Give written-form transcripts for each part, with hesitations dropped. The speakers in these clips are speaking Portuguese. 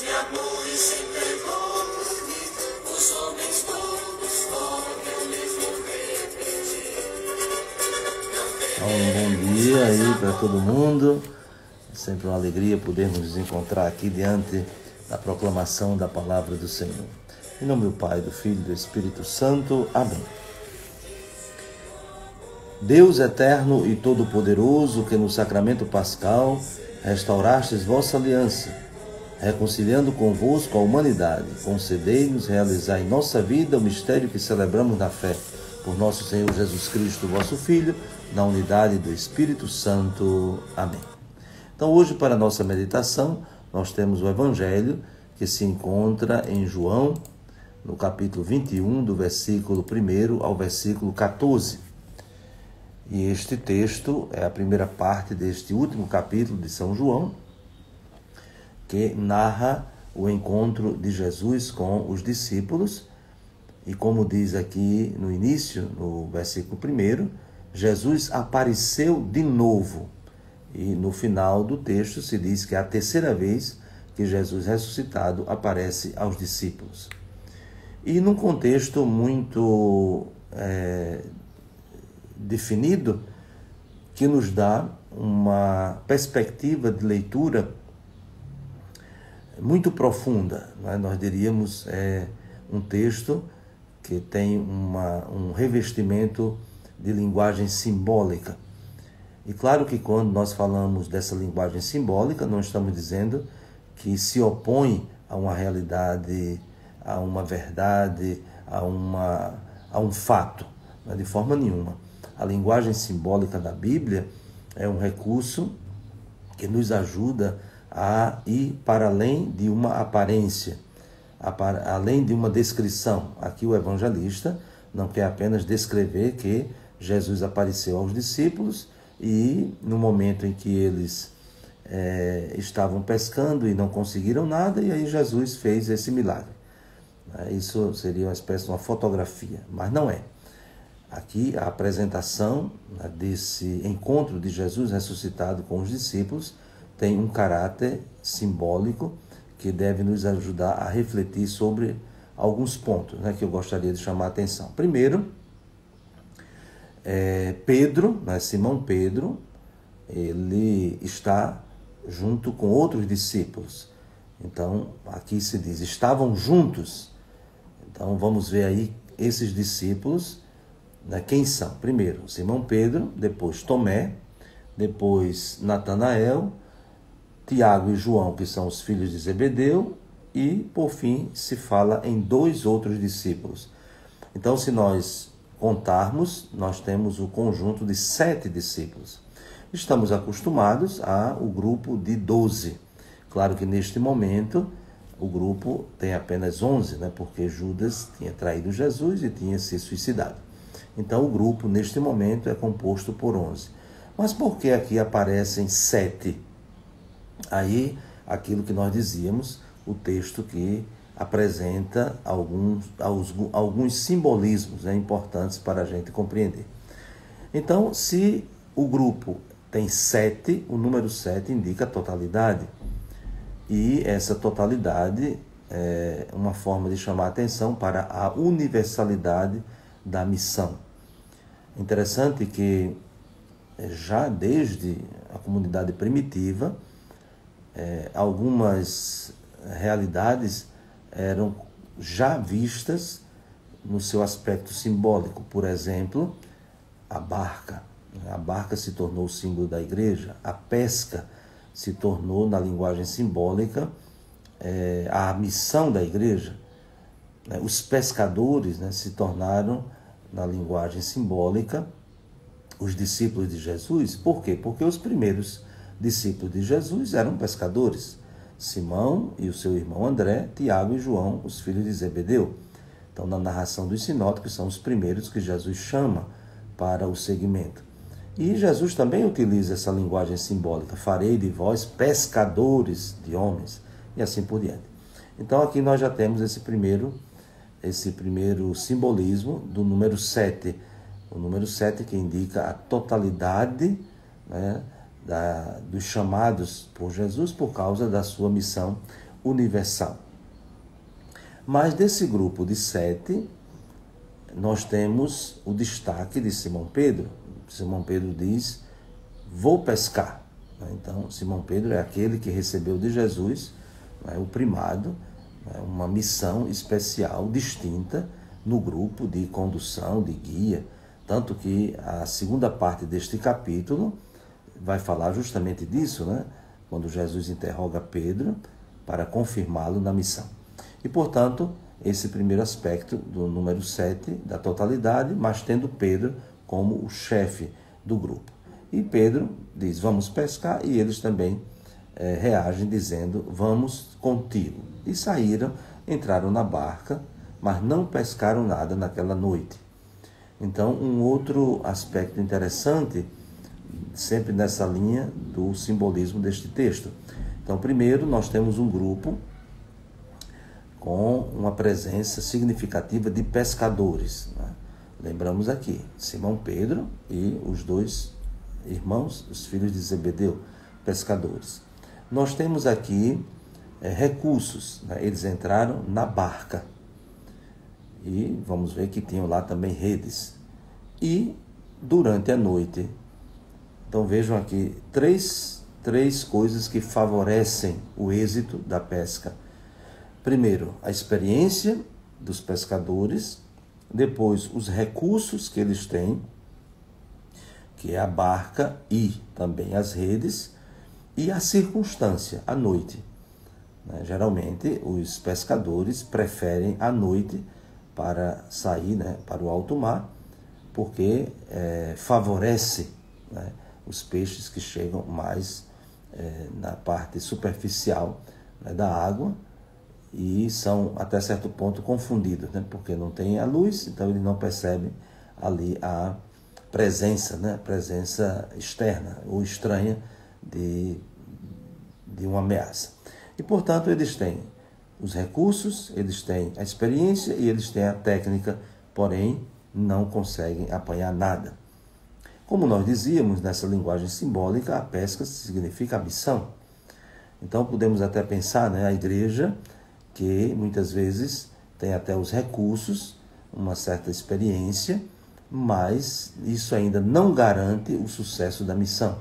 de amor e se entregou por mim. Os homens todos podem o mesmo repetir. Um bom dia aí para todo mundo. É sempre uma alegria podermos nos encontrar aqui diante da proclamação da palavra do Senhor. Em nome do Pai, do Filho e do Espírito Santo. Amém. Deus eterno e todo-poderoso, que no sacramento pascal restaurastes vossa aliança, reconciliando convosco a humanidade, concedei-nos realizar em nossa vida o mistério que celebramos na fé, por nosso Senhor Jesus Cristo, vosso Filho, na unidade do Espírito Santo. Amém. Então, hoje, para a nossa meditação, nós temos o Evangelho que se encontra em João, no capítulo 21, do versículo 1 ao versículo 14. E este texto é a primeira parte deste último capítulo de São João, que narra o encontro de Jesus com os discípulos. E como diz aqui no início, no versículo 1, Jesus apareceu de novo. E no final do texto se diz que é a terceira vez que Jesus ressuscitado aparece aos discípulos. E num contexto muito definido, que nos dá uma perspectiva de leitura muito profunda, né? Nós diríamos um texto que tem um revestimento de linguagem simbólica. E claro que quando nós falamos dessa linguagem simbólica, não estamos dizendo que se opõe a uma realidade, a uma verdade, a um fato, né? De forma nenhuma. A linguagem simbólica da Bíblia é um recurso que nos ajuda a ir para além de uma aparência, além de uma descrição. Aqui o evangelista não quer apenas descrever que Jesus apareceu aos discípulos e no momento em que eles estavam pescando e não conseguiram nada, e aí Jesus fez esse milagre. Isso seria uma espécie de uma fotografia, mas não é. Aqui a apresentação desse encontro de Jesus ressuscitado com os discípulos tem um caráter simbólico que deve nos ajudar a refletir sobre alguns pontos, né, que eu gostaria de chamar a atenção. Primeiro, Pedro, Simão Pedro, ele está junto com outros discípulos. Então, aqui se diz, estavam juntos. Então, vamos ver aí esses discípulos, né, quem são? Primeiro, Simão Pedro, depois Tomé, depois Natanael, Tiago e João, que são os filhos de Zebedeu, e, por fim, se fala em 2 outros discípulos. Então, se nós contarmos, nós temos o conjunto de 7 discípulos. Estamos acostumados ao grupo de 12. Claro que, neste momento, o grupo tem apenas 11, né, porque Judas tinha traído Jesus e tinha se suicidado. Então, o grupo, neste momento, é composto por 11. Mas por que aqui aparecem 7? Aí, aquilo que nós dizíamos, o texto que apresenta alguns simbolismos, né, importantes para a gente compreender. Então, se o grupo tem 7, o número 7 indica a totalidade. E essa totalidade é uma forma de chamar a atenção para a universalidade da missão. Interessante que já desde a comunidade primitiva, algumas realidades eram já vistas no seu aspecto simbólico. Por exemplo, a barca. A barca se tornou o símbolo da igreja. A pesca se tornou, na linguagem simbólica, a missão da igreja. Os pescadores, né, se tornaram, na linguagem simbólica, os discípulos de Jesus. Por quê? Porque os primeiros discípulos de Jesus eram pescadores. Simão e o seu irmão André, Tiago e João, os filhos de Zebedeu. Então, na narração dos sinóticos, são os primeiros que Jesus chama para o seguimento. E Jesus também utiliza essa linguagem simbólica. Farei de vós pescadores de homens, e assim por diante. Então, aqui nós já temos esse primeiro simbolismo do número 7. O número 7 que indica a totalidade, né, dos chamados por Jesus por causa da sua missão universal. Mas desse grupo de 7, nós temos o destaque de Simão Pedro. Simão Pedro diz: vou pescar. Então, Simão Pedro é aquele que recebeu de Jesus o primado, uma missão especial, distinta, no grupo de condução, de guia. Tanto que a segunda parte deste capítulo vai falar justamente disso, quando Jesus interroga Pedro para confirmá-lo na missão. E, portanto, esse primeiro aspecto do número 7, da totalidade, mas tendo Pedro como o chefe do grupo. E Pedro diz: vamos pescar, e eles também reagem dizendo: vamos contigo. E saíram, entraram na barca, mas não pescaram nada naquela noite. Então, um outro aspecto interessante, sempre nessa linha do simbolismo deste texto. Então, primeiro, nós temos um grupo com uma presença significativa de pescadores. Lembramos aqui, Simão Pedro e os 2 irmãos, os filhos de Zebedeu, pescadores. Nós temos aqui recursos, eles entraram na barca. E vamos ver que tinham lá também redes. E durante a noite, então vejam aqui, três coisas que favorecem o êxito da pesca. Primeiro, a experiência dos pescadores, depois os recursos que eles têm, que é a barca e também as redes, e a circunstância, a noite. Geralmente, os pescadores preferem a noite para sair para o alto mar, porque favorece os peixes que chegam mais na parte superficial da água, e são até certo ponto confundidos, porque não tem a luz, então ele não percebe ali a presença, presença externa ou estranha de uma ameaça. E, portanto, eles têm os recursos, eles têm a experiência e eles têm a técnica, porém não conseguem apanhar nada. Como nós dizíamos, nessa linguagem simbólica, a pesca significa a missão. Então podemos até pensar, a igreja, que muitas vezes tem até os recursos, uma certa experiência, mas isso ainda não garante o sucesso da missão.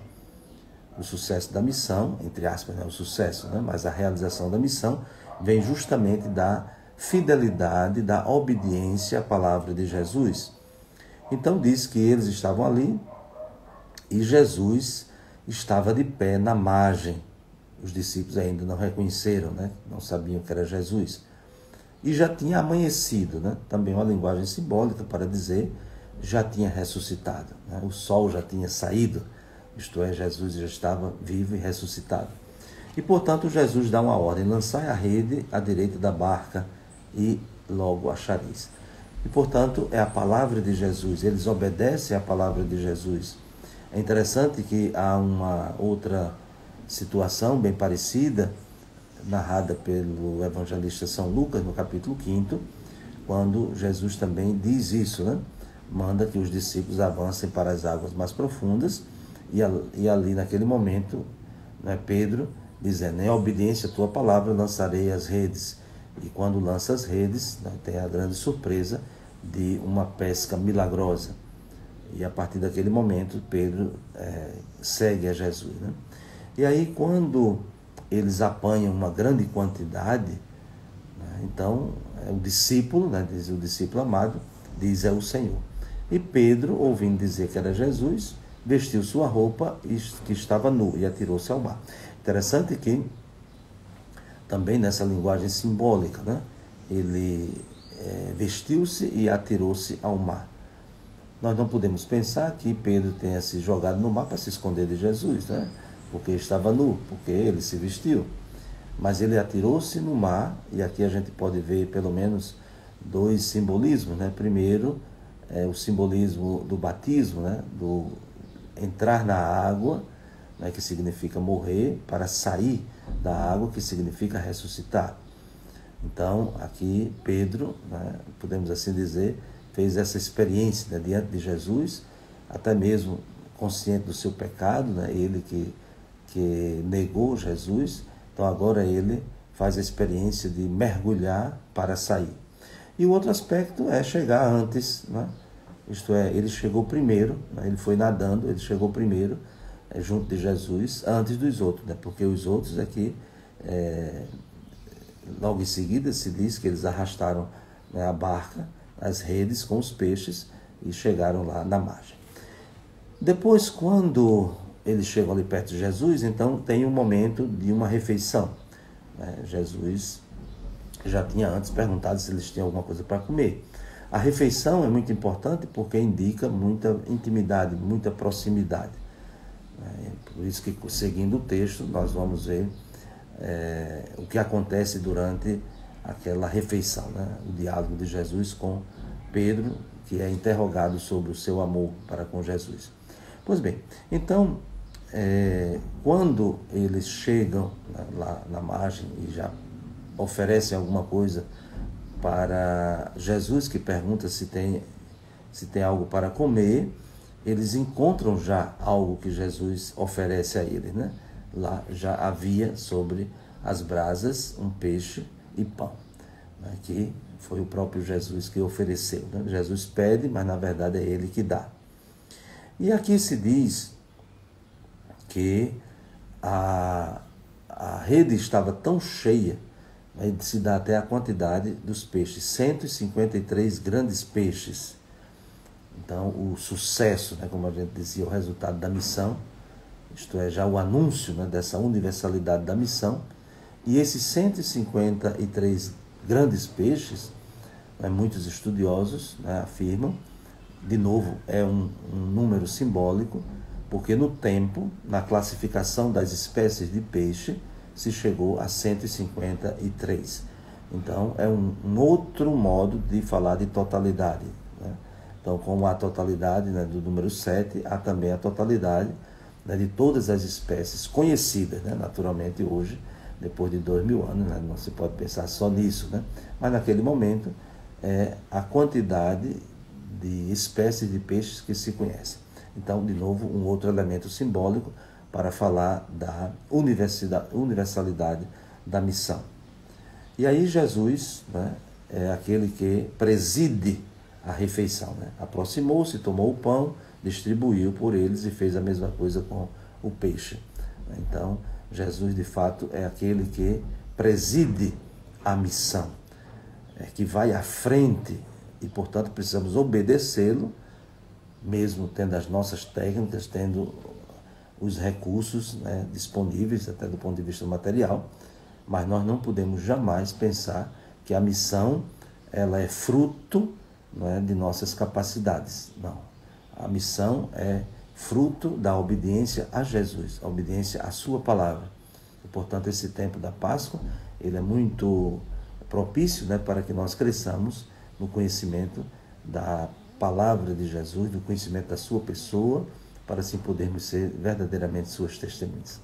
O sucesso da missão, entre aspas, o sucesso, mas a realização da missão vem justamente da fidelidade, da obediência à palavra de Jesus. Então diz que eles estavam ali e Jesus estava de pé na margem. Os discípulos ainda não reconheceram, não sabiam que era Jesus. E já tinha amanhecido, também uma linguagem simbólica para dizer já tinha ressuscitado. O sol já tinha saído, isto é, Jesus já estava vivo e ressuscitado. E, portanto, Jesus dá uma ordem: lançai a rede à direita da barca e logo achareis. E, portanto, é a palavra de Jesus, eles obedecem à palavra de Jesus. É interessante que há uma outra situação bem parecida, narrada pelo evangelista São Lucas, no capítulo 5, quando Jesus também diz isso, manda que os discípulos avancem para as águas mais profundas, e ali naquele momento, Pedro dizendo: em obediência à tua palavra lançarei as redes. E quando lança as redes, tem a grande surpresa de uma pesca milagrosa. E a partir daquele momento, Pedro segue a Jesus. E aí, quando eles apanham uma grande quantidade, então o discípulo, diz o discípulo amado, diz: é o Senhor. E Pedro, ouvindo dizer que era Jesus, vestiu sua roupa que estava nu e atirou-se ao mar. Interessante que também nessa linguagem simbólica, ele vestiu-se e atirou-se ao mar. Nós não podemos pensar que Pedro tenha se jogado no mar para se esconder de Jesus, porque estava nu, porque ele se vestiu. Mas ele atirou-se no mar, e aqui a gente pode ver pelo menos 2 simbolismos. Primeiro, o simbolismo do batismo, do entrar na água, que significa morrer, para sair da água, que significa ressuscitar. Então, aqui Pedro, podemos assim dizer, fez essa experiência diante de Jesus, até mesmo consciente do seu pecado, ele que negou Jesus. Então agora ele faz a experiência de mergulhar para sair. E o outro aspecto é chegar antes, né? Isto é, ele chegou primeiro, né? Ele foi nadando, ele chegou primeiro junto de Jesus, antes dos outros, né? Porque os outros aqui, logo em seguida se diz que eles arrastaram, né, a barca, as redes com os peixes e chegaram lá na margem. Depois, quando eles chegam ali perto de Jesus, então tem um momento de uma refeição, né? Jesus já tinha antes perguntado se eles tinham alguma coisa para comer. A refeição é muito importante porque indica muita intimidade, muita proximidade. Por isso que, seguindo o texto, nós vamos ver o que acontece durante aquela refeição, né? O diálogo de Jesus com Pedro, que é interrogado sobre o seu amor para com Jesus. Pois bem, então, quando eles chegam lá na margem e já oferecem alguma coisa para Jesus, que pergunta se tem algo para comer, eles encontram já algo que Jesus oferece a eles, né? Lá já havia sobre as brasas um peixe e pão, né? Que foi o próprio Jesus que ofereceu, né? Jesus pede, mas na verdade é ele que dá. E aqui se diz que a rede estava tão cheia, aí se dá até a quantidade dos peixes, 153 grandes peixes. Então, o sucesso, né, como a gente dizia, o resultado da missão, isto é, já o anúncio, né, dessa universalidade da missão, e esses 153 grandes peixes, né, muitos estudiosos, né, afirmam, de novo, é um número simbólico, porque no tempo, na classificação das espécies de peixe, se chegou a 153. Então, é um outro modo de falar de totalidade, né? Então, como há a totalidade, né, do número 7, há também a totalidade, né, de todas as espécies conhecidas, né? Naturalmente, hoje, depois de 2000 anos, né, não se pode pensar só nisso, né? Mas naquele momento, é a quantidade de espécies de peixes que se conhecem. Então, de novo, um outro elemento simbólico para falar da universalidade da missão. E aí Jesus, né, é aquele que preside a refeição, né? Aproximou-se, tomou o pão, distribuiu por eles e fez a mesma coisa com o peixe. Então, Jesus, de fato, é aquele que preside a missão, que vai à frente e, portanto, precisamos obedecê-lo, mesmo tendo as nossas técnicas, tendo os recursos, né, disponíveis, até do ponto de vista material, mas nós não podemos jamais pensar que a missão ela é fruto, né, de nossas capacidades. Não. A missão é fruto da obediência a Jesus, a obediência à sua palavra. E, portanto, esse tempo da Páscoa ele é muito propício, né, para que nós cresçamos no conhecimento da palavra de Jesus, no conhecimento da sua pessoa, para assim podermos ser verdadeiramente suas testemunhas.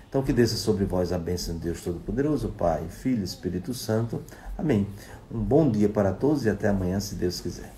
Então, que desça sobre vós a bênção de Deus Todo-Poderoso, Pai, Filho e Espírito Santo. Amém. Um bom dia para todos e até amanhã, se Deus quiser.